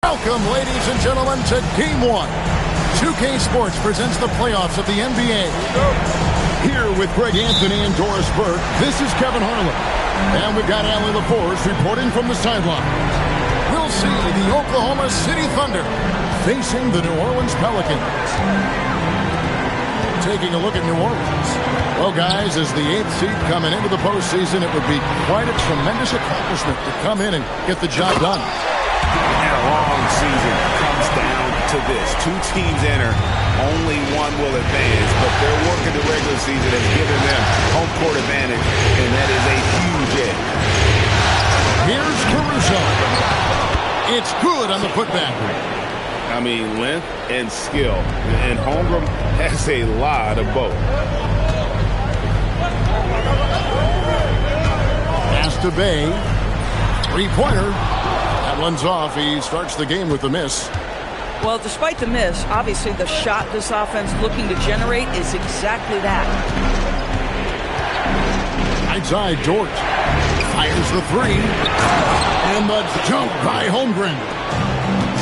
Welcome, ladies and gentlemen, to Game 1. 2K Sports presents the playoffs of the NBA. Here with Greg Anthony and Doris Burke, this is Kevin Harlan. And we've got Allie LaForce reporting from the sideline. We'll see the Oklahoma City Thunder facing the New Orleans Pelicans. Taking a look at New Orleans. Well, guys, as the 8th seed coming into the postseason, it would be quite a tremendous accomplishment to come in and get the job done. And a long season comes down to this. Two teams enter, only one will advance, but their work in the regular season has given them home court advantage, and that is a huge edge. Here's Caruso. It's good on the putback. I mean, length and skill, and Holmgren has a lot of both. Pass to Bay. Three-pointer. That one's off. He starts the game with the miss. Well, despite the miss, obviously the shot this offense looking to generate is exactly that. Right side, Dort fires the three. And the jump by Holmgren.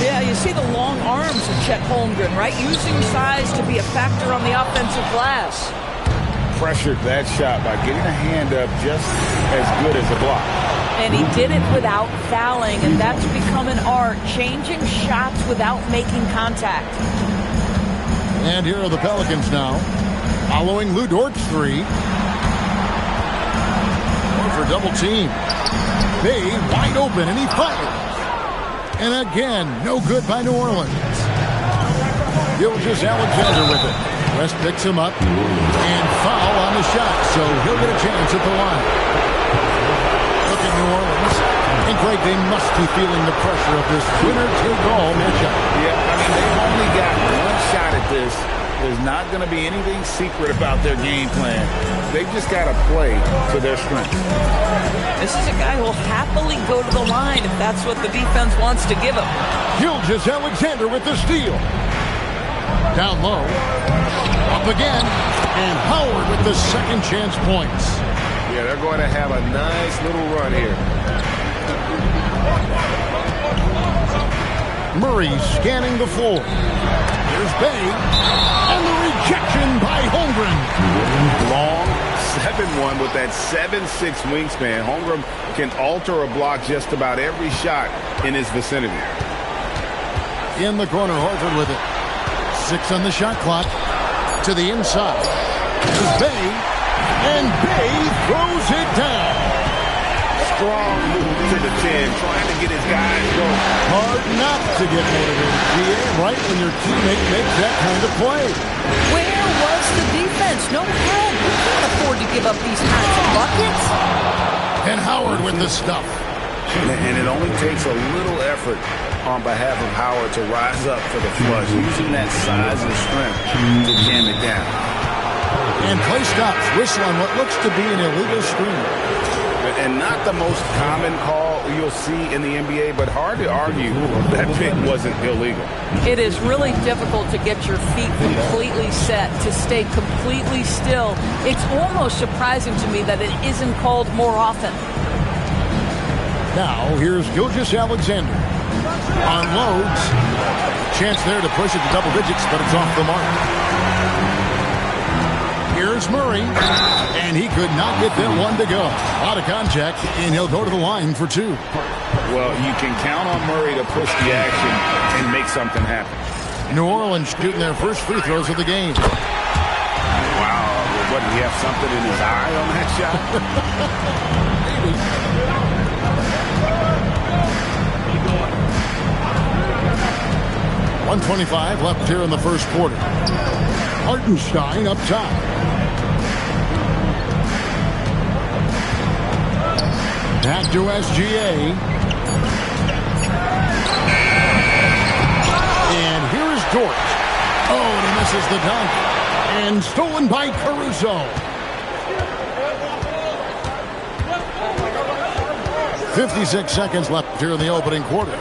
Yeah, you see the long arms of Chet Holmgren, right? Using size to be a factor on the offensive glass. Pressured that shot by getting a hand up just as good as a block. And he did it without fouling, and that's become an art, changing shots without making contact. And here are the Pelicans now, following Lou Dort's three. Going for double team. Bay wide open, and he fires. And again, no good by New Orleans. Gilgeous-Alexander with it. West picks him up, and foul on the shot, so he'll get a chance at the line. Look at New Orleans. And Greg, they must be feeling the pressure of this winner-take-all matchup. Yeah, I mean, they've only got one shot at this. There's not going to be anything secret about their game plan. They've just got to play to their strength. This is a guy who will happily go to the line if that's what the defense wants to give him. Gilgeous-Alexander with the steal. Down low. Up again. And Howard with the second chance points. Yeah, they're going to have a nice little run here. Murray scanning the floor. Here's Bay. And the rejection by Holmgren. Long 7-1 with that 7'6" wingspan. Holmgren can alter a block just about every shot in his vicinity. In the corner, Horford with it. 6 on the shot clock. To the inside. Here's Bay. And Bay throws it down. Strong move to the 10, trying to get his guys going. Hard not to get motivated, PA, right when your teammate makes that kind of play. Where was the defense? No help. We can't afford to give up these kinds of buckets. And Howard with the stuff. And it only takes a little effort on behalf of Howard to rise up for the flush, using that size and strength to jam it down. And play stops. Whistle on what looks to be an illegal screen. And not the most common call you'll see in the NBA, but hard to argue that pick wasn't illegal. It is really difficult to get your feet completely set, to stay completely still. It's almost surprising to me that it isn't called more often. Now, here's Gilgeous-Alexander. Unloads. Chance there to push it to double digits, but it's off the mark. Here's Murray, and he could not get that one to go. Out of contact, and he'll go to the line for 2. Well, you can count on Murray to push the action and make something happen. New Orleans shooting their first free throws of the game. Wow, what, did he have something in his eye on that shot? Maybe. .125 left here in the first quarter. Hartenstein up top. Back to SGA. And here is Dort. Oh, and he misses the dunk. And stolen by Caruso. 56 seconds left here in the opening quarter.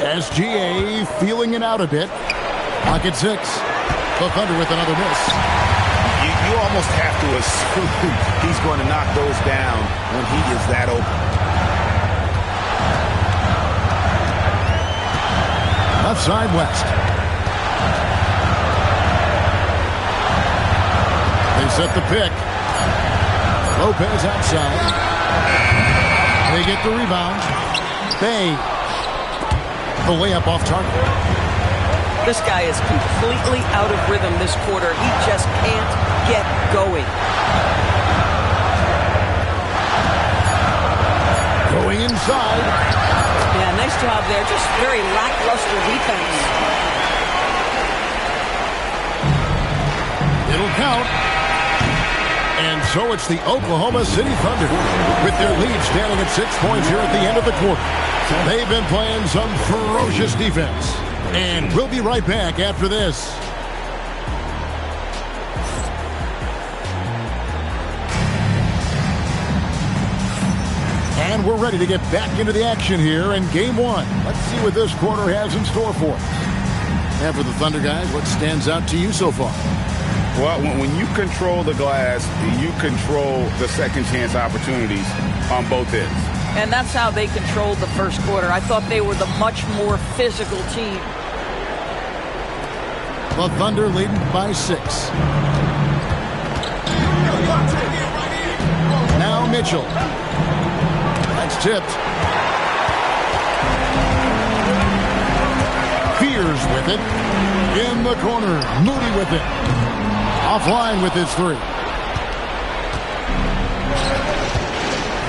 SGA feeling it out a bit. Clock at 6. The Thunder with another miss. You almost have to assume he's going to knock those down when he is that open. Left side, West. They set the pick. Lopez outside. They get the rebound. Bay. The layup off target. This guy is completely out of rhythm this quarter. He just can't get going. Going inside. Yeah, nice job there. Just very lackluster defense. It'll count. And so it's the Oklahoma City Thunder with their lead standing at 6 points here at the end of the quarter. They've been playing some ferocious defense. And we'll be right back after this. And we're ready to get back into the action here in game one. Let's see what this quarter has in store for us. And for the Thunder guys, what stands out to you so far? Well, when you control the glass, you control the second chance opportunities on both ends. And that's how they controlled the first quarter. I thought they were the much more physical team. The Thunder leading by 6. Now Mitchell. That's tipped. Fears with it. In the corner. Moody with it. Offline with his 3.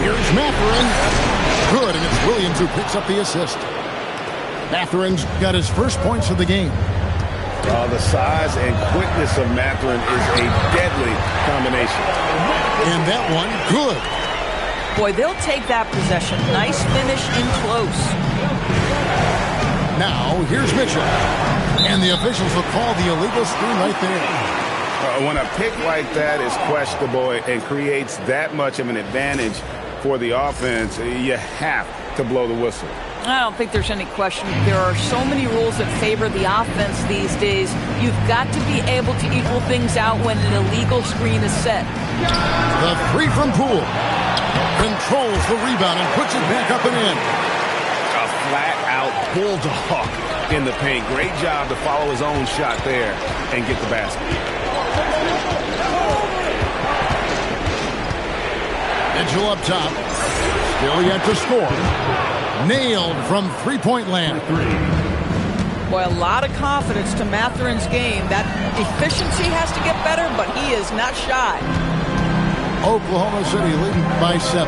Here's Mathurin. Good, and it's Williams who picks up the assist. Mathurin's got his first points of the game. The size and quickness of Mathurin is a deadly combination. And that one, good. Boy, they'll take that possession. Nice finish in close. Now, here's Mitchell. And the officials will call the illegal screen right there. When a pick like that is questionable and creates that much of an advantage for the offense, you have to blow the whistle. I don't think there's any question. There are so many rules that favor the offense these days. You've got to be able to equal things out when an illegal screen is set. The 3 from Poole. Controls the rebound and puts it back up and in. A flat-out bulldog in the paint. Great job to follow his own shot there and get the basket. Mitchell up top. Still yet to score. Nailed from three-point land. Boy, a lot of confidence to Mathurin's game. That efficiency has to get better, but he is not shy. Oklahoma City leading by 7.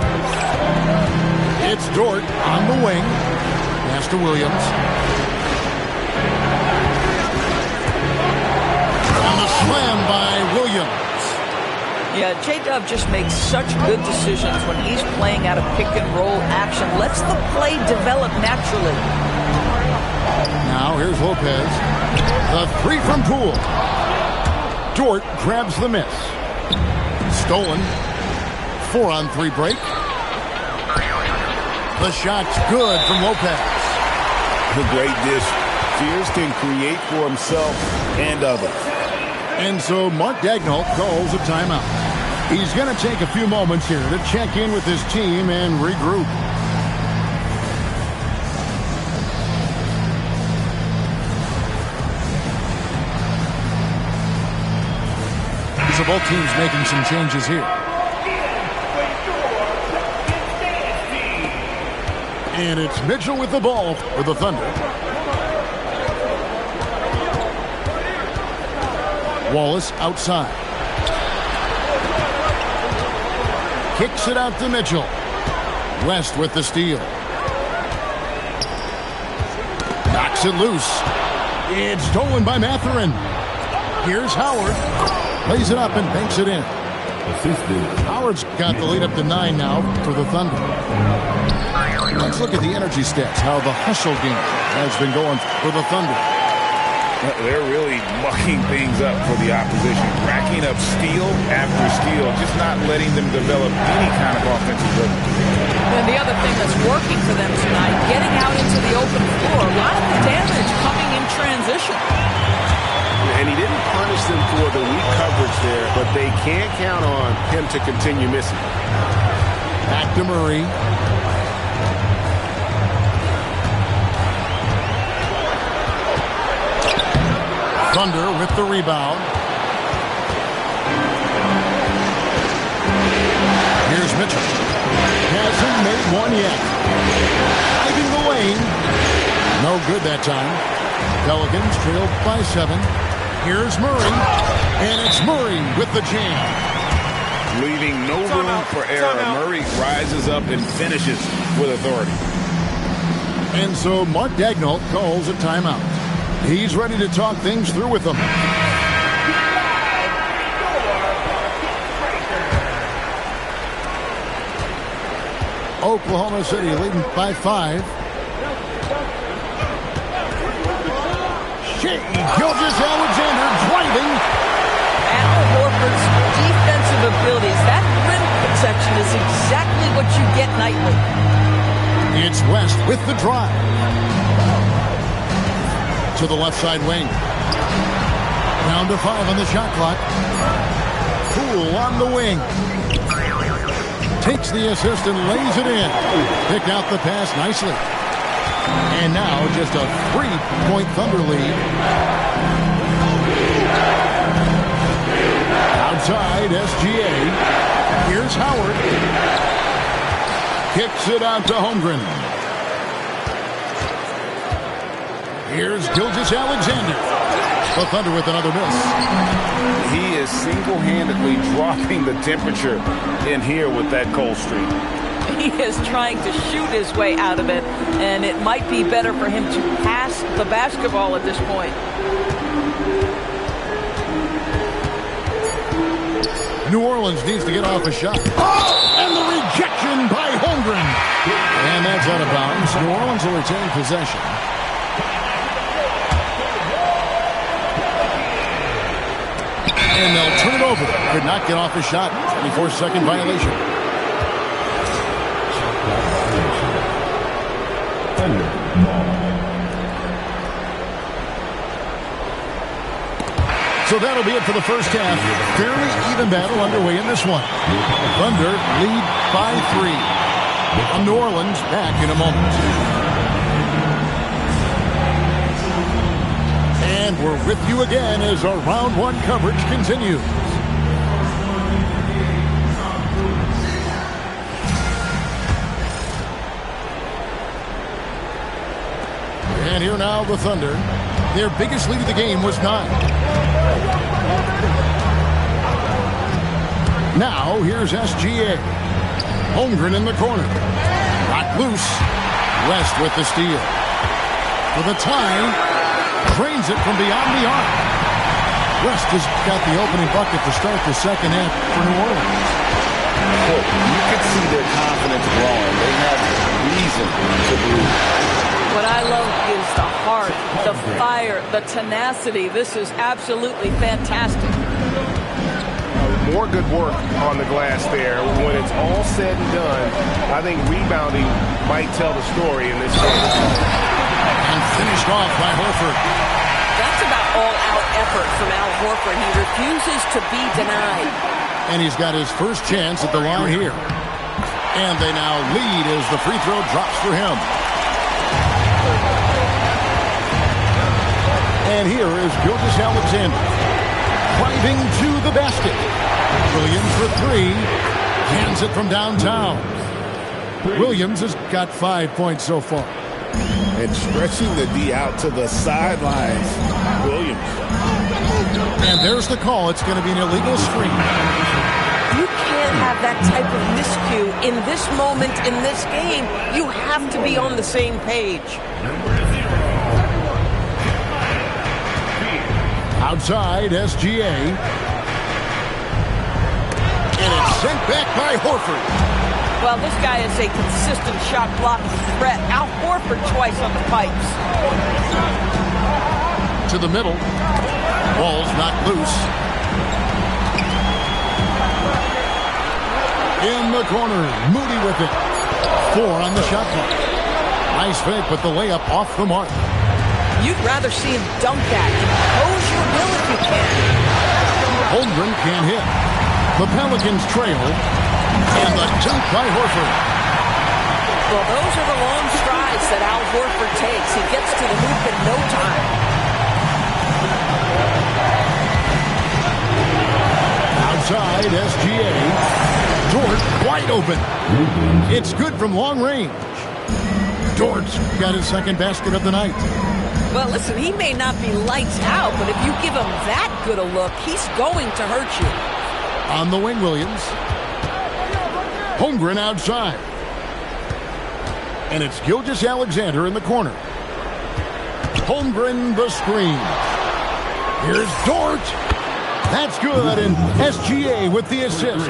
It's Dort on the wing. Pass to Williams. And the slam by Williams. Yeah, J-Dub just makes such good decisions when he's playing out of pick-and-roll action. Lets the play develop naturally. Now here's Lopez. The 3 from Poole. Dort grabs the miss. Stolen. 4-on-3 break. The shot's good from Lopez. The great dish. Fears can create for himself and others. And so Mark Daigneault calls a timeout. He's going to take a few moments here to check in with his team and regroup. So both teams making some changes here. And it's Mitchell with the ball for the Thunder. Wallace outside. Kicks it out to Mitchell. West with the steal. Knocks it loose. It's stolen by Mathurin. Here's Howard. Lays it up and banks it in. Howard's got the lead up to 9 now for the Thunder. Let's look at the energy stats, how the hustle game has been going for the Thunder. They're really mucking things up for the opposition, racking up steal after steal, just not letting them develop any kind of offensive rhythm. And the other thing that's working for them tonight, getting out into the open floor, a lot of the damage coming in transition. And he didn't punish them for the weak coverage there, but they can't count on him to continue missing. Back to Murray. Thunder with the rebound. Here's Mitchell. Hasn't made one yet. Driving the lane. No good that time. Pelicans trailed by 7. Here's Murray. And it's Murray with the jam. Leaving no room for error. Murray rises up and finishes with authority. And so Mark Daigneault calls a timeout. He's ready to talk things through with them. Oklahoma City leading by 5. Shai Gilgeous-Alexander driving. Al Horford's defensive abilities, that rim protection is exactly what you get nightly. It's West with the drive. To the left side wing. Down to 5 on the shot clock. Poole on the wing. Takes the assist and lays it in. Pick out the pass nicely. And now just a 3-point Thunder lead. Outside SGA. Here's Howard. Kicks it out to Holmgren. Here's Gilgeous-Alexander. The Thunder with another miss. He is single-handedly dropping the temperature in here with that cold streak. He is trying to shoot his way out of it, and it might be better for him to pass the basketball at this point. New Orleans needs to get off a shot. Oh! And the rejection by Holmgren. And that's out of bounds. New Orleans will retain possession. And they'll turn it over. Could not get off a shot. 24-second violation. So that'll be it for the first half. Fairly even battle underway in this one. Thunder lead by 3. New Orleans back in a moment. And we're with you again as our round 1 coverage continues. And here now the Thunder. Their biggest lead of the game was 9. Now here's SGA. Holmgren in the corner. Not loose. West with the steal. For the tie. Drains it from beyond the arc. West has got the opening bucket to start the second half for New Orleans. You can see their confidence growing. They have reason to believe. What I love is the heart, the fire, the tenacity. This is absolutely fantastic. More good work on the glass there. When it's all said and done, I think rebounding might tell the story in this game. And finished off by Horford. That's about all-out effort from Al Horford. He refuses to be denied. And he's got his first chance at the line here. And they now lead as the free throw drops for him. And here is Gilgeous-Alexander driving to the basket. Williams for 3. Hands it from downtown. Williams has got 5 points so far. And stretching the D out to the sidelines. Williams. And there's the call. It's going to be an illegal screen. You can't have that type of miscue in this moment, in this game. You have to be on the same page. Outside, SGA. And it's sent back by Horford. Well, this guy is a consistent shot blocking threat. Al Horford twice on the pipes. To the middle. Ball's not loose. In the corner. Moody with it. 4 on the shot clock. Nice fake, but the layup off the mark. You'd rather see him dunk that. Impose your will if you can. Holmgren can't hit. The Pelicans trail. And the dunk by Horford. Well, those are the long strides that Al Horford takes. He gets to the hoop in no time. right, SGA. Dort wide open. It's good from long range. Dort's got his second basket of the night. Well, listen, he may not be lights out, but if you give him that good a look, he's going to hurt you. On the wing, Williams. Holmgren outside. And it's Gilgeous-Alexander in the corner. Holmgren the screen. Here's Dort. That's good, and SGA with the assist.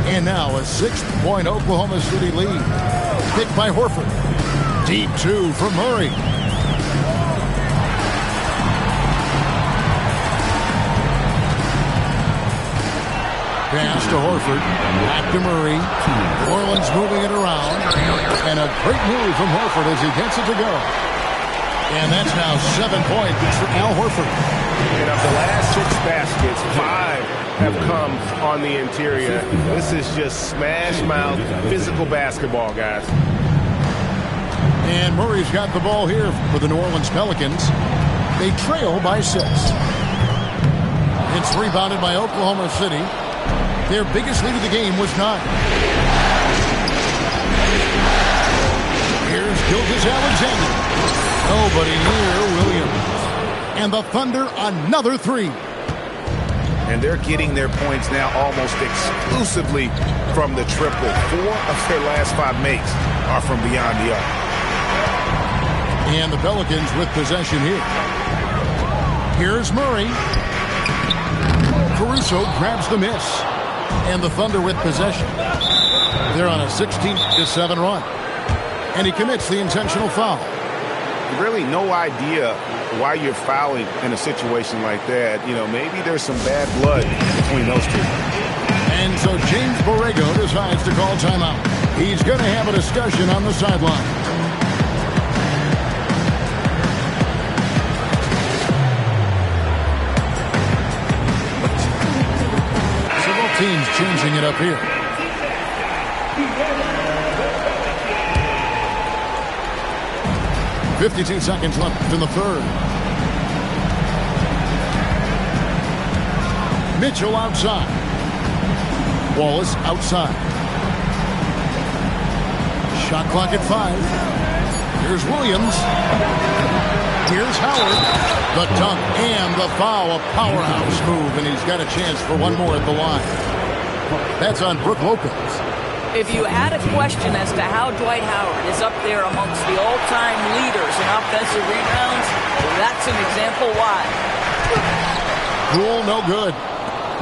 And now a 6-point Oklahoma City lead. Picked by Horford. Deep two from Murray. Pass to Horford. Back to Murray. New Orleans moving it around. And a great move from Horford as he gets it to go. And that's now 7 points for Al Horford. And of the last 6 baskets, 5 have come on the interior. This is just smash mouth physical basketball, guys. And Murray's got the ball here for the New Orleans Pelicans. They trail by 6. It's rebounded by Oklahoma City. Their biggest lead of the game was 9. Here's Gilgeous-Alexander. Nobody near Williams. And the Thunder another 3. And they're getting their points now almost exclusively from the triple. 4 of their last 5 makes are from beyond the arc. And the Pelicans with possession here. Here's Murray. Caruso grabs the miss. And the Thunder with possession. They're on a 16-7 run. And he commits the intentional foul. Really no idea why you're fouling in a situation like that. You know, maybe there's some bad blood between those two. And so James Borrego decides to call timeout. He's going to have a discussion on the sideline. Several teams changing it up here. .52 seconds left in the third. Mitchell outside. Wallace outside. Shot clock at 5. Here's Williams. Here's Howard. The dunk and the foul. A powerhouse move, and he's got a chance for one more at the line. That's on Brook Lopez. If you had a question as to how Dwight Howard is up there amongst the all-time leaders in offensive rebounds, that's an example why. Cool, no good.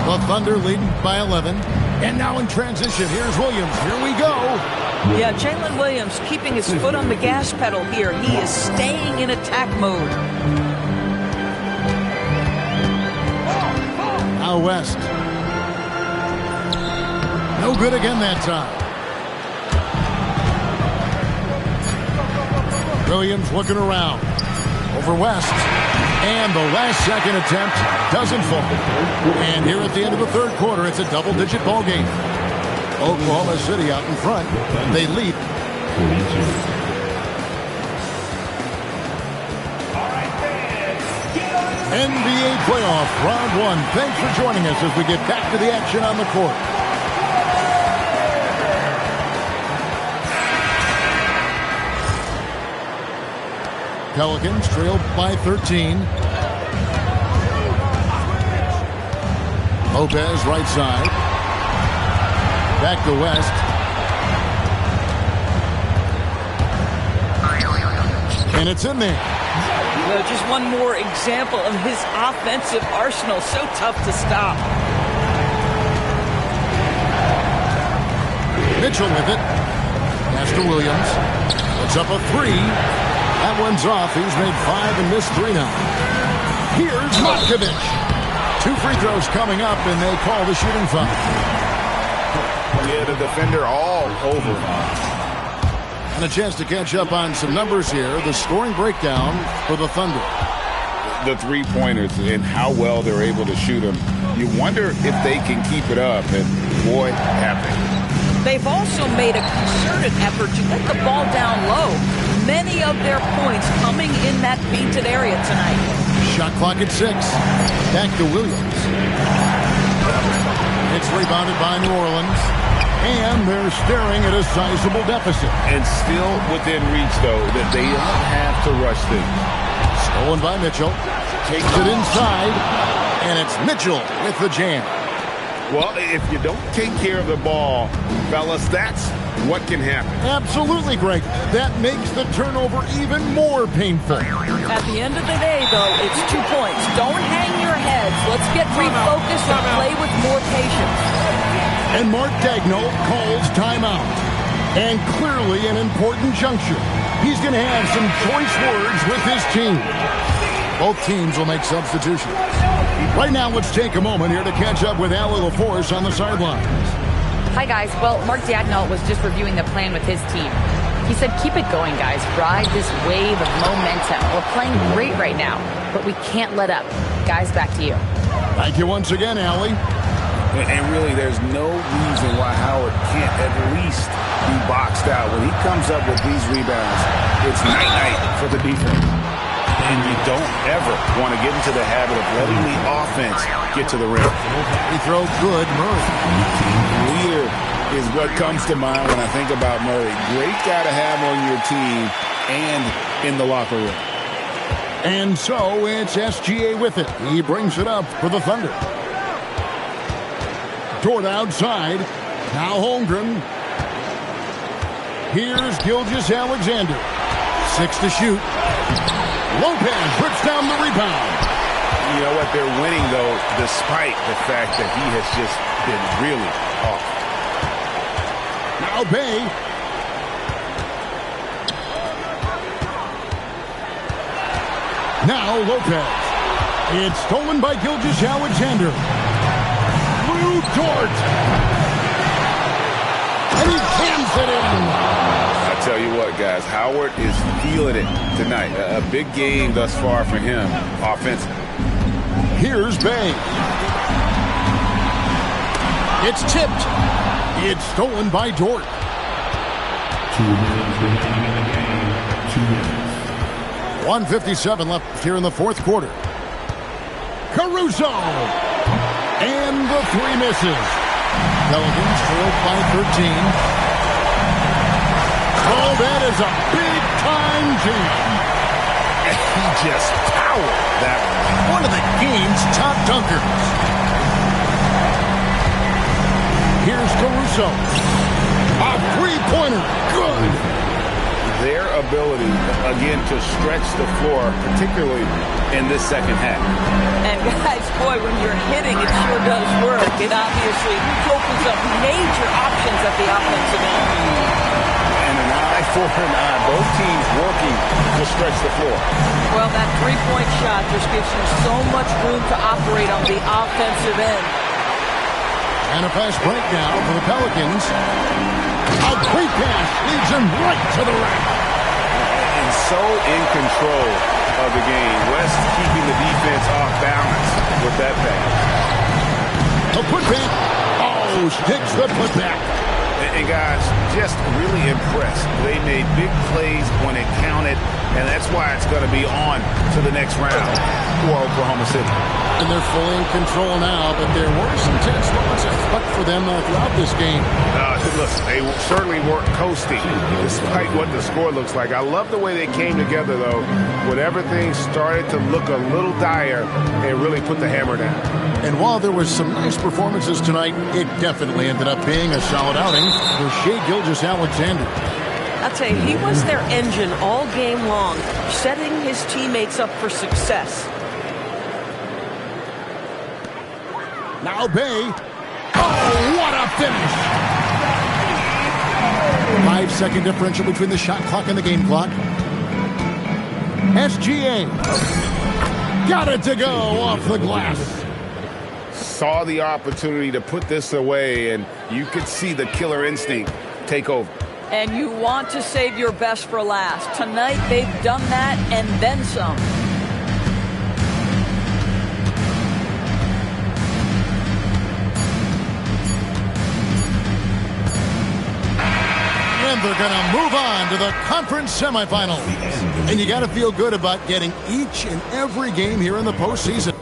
The Thunder leading by 11. And now in transition, here's Williams. Here we go. Yeah, Jalen Williams keeping his foot on the gas pedal here. He is staying in attack mode. Now West. No good again that time. Williams looking around. Over West. And the last second attempt doesn't fall. And here at the end of the third quarter, it's a double-digit ball game. Oklahoma City out in front. They lead. NBA playoff round 1. Thanks for joining us as we get back to the action on the court. Pelicans trailed by 13. Lopez right side. Back to West. And it's in there. Just one more example of his offensive arsenal. So tough to stop. Mitchell with it. Pass to Williams. It's up a 3. That one's off. He's made 5 and missed 3 now. Here's Matkovic. 2 free throws coming up, and they call the shooting foul. Yeah, the defender all over. And a chance to catch up on some numbers here. The scoring breakdown for the Thunder. The three-pointers and how well they're able to shoot them. You wonder if they can keep it up, and boy, have they. They've also made a concerted effort to get the ball down low. Many of their points coming in that painted area tonight. Shot clock at 6. Back to Williams. It's rebounded by New Orleans. And they're staring at a sizable deficit. And still within reach, though, that they don't have to rush things. Stolen by Mitchell. Takes it inside. And it's Mitchell with the jam. Well, if you don't take care of the ball, fellas, that's what can happen. Absolutely, Greg. That makes the turnover even more painful. At the end of the day, though, it's 2 points. Don't hang your heads. Let's get refocused and play with more patience. And Mark Daigneault calls timeout. And clearly an important juncture. He's going to have some choice words with his team. Both teams will make substitutions. Right now, let's take a moment here to catch up with Allie LaForce on the sidelines. Hi, guys. Well, Mark Daigneault was just reviewing the plan with his team. He said, keep it going, guys. Ride this wave of momentum. We're playing great right now, but we can't let up. Guys, back to you. Thank you once again, Allie. And really, there's no reason why Howard can't at least be boxed out. When he comes up with these rebounds, it's night-night for the defense. And you don't ever want to get into the habit of letting the offense get to the rim. He throws good, Murray. Leader is what comes to mind when I think about Murray. Great guy to have on your team and in the locker room. And so it's SGA with it. He brings it up for the Thunder. Toward outside. Now Holmgren. Here's Gilgeous-Alexander. 6 to shoot. Lopez puts down the rebound. You know what? They're winning, though, despite the fact that he has just been really off. Now Bay. Now Lopez. It's stolen by Gilgeous-Alexander. Blue Dort. And he jams it in. I tell you what, guys, Howard is feeling it tonight. A big game thus far for him offensively. Here's Bay. It's tipped. It's stolen by Dort. 2 minutes remaining in the game. 2 minutes. 1:57 left here in the fourth quarter. Caruso. And the three misses. Pelicans trailed by 13. Oh, that is a big-time jam. And he just powered that one of the game's top dunkers. Here's Caruso. A three-pointer. Good. Their ability, again, to stretch the floor, particularly in this second half. And guys, boy, when you're hitting, it sure does work. It obviously opens up major options at the offensive end. And an eye for an eye. Both teams working to stretch the floor. Well, that three-point shot just gives you so much room to operate on the offensive end. And a fast break now for the Pelicans. A great pass leads him right to the rack. And so in control of the game. West keeping the defense off balance with that pass. The putback. Oh, sticks the putback. And guys, just really impressed. They made big plays when it counted, and that's why it's going to be on to the next round for Oklahoma City. And they're fully in control now, but there were some tense moments I thought for them throughout this game. Listen, they certainly weren't coasting, despite what the score looks like. I love the way they came together, though, when everything started to look a little dire and really put the hammer down. And while there was some nice performances tonight, it definitely ended up being a solid outing for Shai Gilgeous-Alexander. I'll tell you, he was their engine all game long, setting his teammates up for success. Now Bay. Oh, what a finish! 5-second differential between the shot clock and the game clock. SGA. Got it to go off the glass. Saw the opportunity to put this away, and you could see the killer instinct take over. And you want to save your best for last. Tonight, they've done that and then some. And they're going to move on to the conference semifinals. And you got to feel good about getting each and every game here in the postseason.